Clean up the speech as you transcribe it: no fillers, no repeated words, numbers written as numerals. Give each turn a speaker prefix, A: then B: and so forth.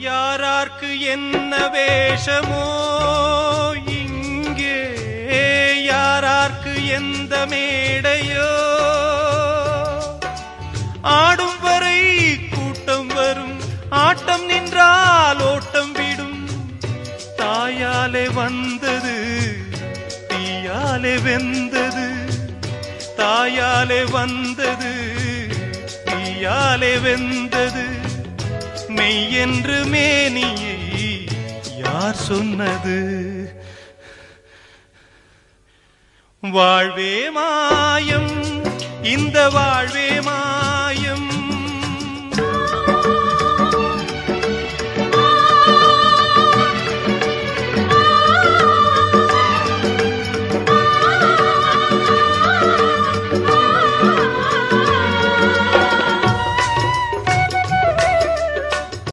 A: யாரார்க்கு என்ன வேஷமோ இங்கே, யாரார்க்கு எந்த மேடையோ, ஆடும் வரை கூட்டம் வரும், ஆட்டம் நின்றால் ஓட்டம் விடும். தாயாலே வந்தது தீயாலே வெந்தது, தாயாலே வந்தது தீயாலே வெந்தது. மெய் என்று மேனியை யார் சொன்னது? வாழ்வே மாயம், இந்த வாழ்வே மாயம்.